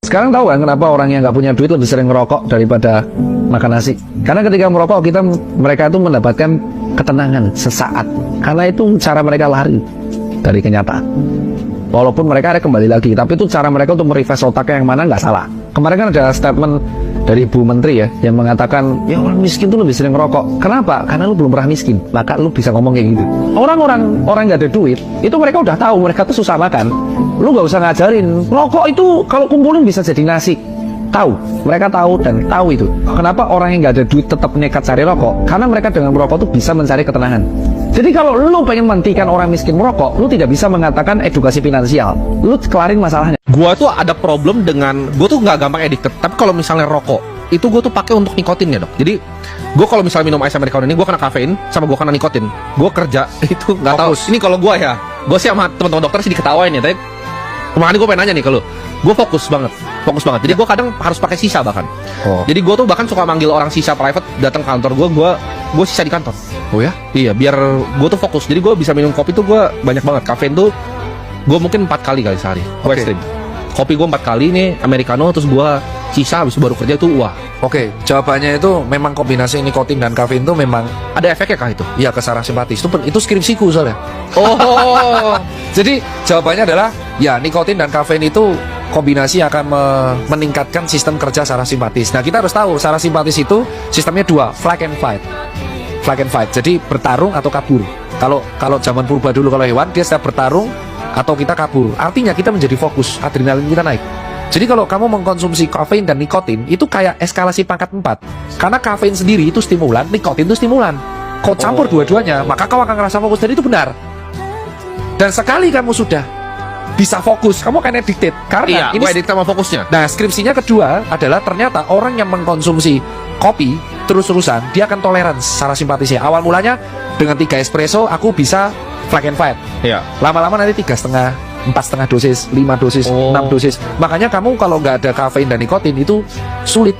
Sekarang tahu kan kenapa orang yang nggak punya duit lebih sering ngerokok daripada makan nasi? Karena ketika merokok mereka itu mendapatkan ketenangan sesaat. Karena itu cara mereka lari dari kenyataan. Walaupun mereka ada kembali lagi, tapi itu cara mereka untuk merefresh otaknya yang mana nggak salah. Kemarin kan ada statement dari Bu Menteri ya, yang mengatakan, ya orang miskin tuh lebih sering ngerokok. Kenapa? Karena lu belum pernah miskin, maka lu bisa ngomong kayak gitu. Orang nggak ada duit, itu mereka udah tahu, mereka tuh susah makan. Lu nggak usah ngajarin, rokok itu kalau kumpulin bisa jadi nasi. Tahu, mereka tahu dan tahu itu. Kenapa orang yang nggak ada duit tetap nekat cari rokok? Karena mereka dengan merokok tuh bisa mencari ketenangan. Jadi kalau lu pengen menghentikan orang miskin merokok, lu tidak bisa mengatakan edukasi finansial. Lu kelarin masalahnya. Gua tuh ada problem dengan, gua tuh nggak gampang addicted. Tapi kalau misalnya rokok, itu gua tuh pakai untuk nikotinnya dok. Jadi gua kalau misalnya minum ice americano ini, gua kena kafein sama gua kena nikotin. Gua kerja itu nggak tahu. Ini kalau gua ya, gua sih sama teman-teman dokter sih diketawain ya. Tapi kemarin gua pengen nanya nih kalau gue fokus banget. Jadi gue kadang harus pakai sisa bahkan. Jadi gue tuh bahkan suka manggil orang sisa private datang kantor gue sisa di kantor. Oh ya? Iya, biar gue tuh fokus. Jadi gue bisa minum kopi tuh gue banyak banget. Kafein tuh gue mungkin 4 kali sehari. Gue ekstrim. Kopi gue 4 kali nih americano, terus gue sisa habis baru kerja tuh wah. Oke, jawabannya itu memang kombinasi nikotin dan kafein itu memang ada efeknya kah itu? iya ke saraf simpatis. Itu skripsiku soalnya. Oh. Jadi jawabannya adalah ya nikotin dan kafein itu kombinasi akan meningkatkan sistem kerja saraf simpatis. Nah, kita harus tahu saraf simpatis itu sistemnya 2, flight and fight. Flight and fight. Jadi bertarung atau kabur. Kalau zaman purba dulu kalau hewan dia setiap bertarung atau kita kabur. Artinya kita menjadi fokus, adrenalin kita naik. Jadi kalau kamu mengkonsumsi kafein dan nikotin itu kayak eskalasi pangkat 4. Karena kafein sendiri itu stimulan, nikotin itu stimulan. Kau campur dua-duanya, maka kau akan ngerasa fokus, dan itu benar. Dan sekali kamu sudah bisa fokus, kamu akan addicted. Karena ini addicted sama fokusnya. Nah, skripsinya kedua adalah ternyata orang yang mengkonsumsi kopi terus-terusan, dia akan toleransi saraf simpatisnya. Awal mulanya dengan 3 espresso, aku bisa flag and fight. Iya. Lama-lama nanti 3,5, 4,5 dosis, 5 dosis, 6 dosis. Makanya kamu kalau nggak ada kafein dan nikotin itu sulit.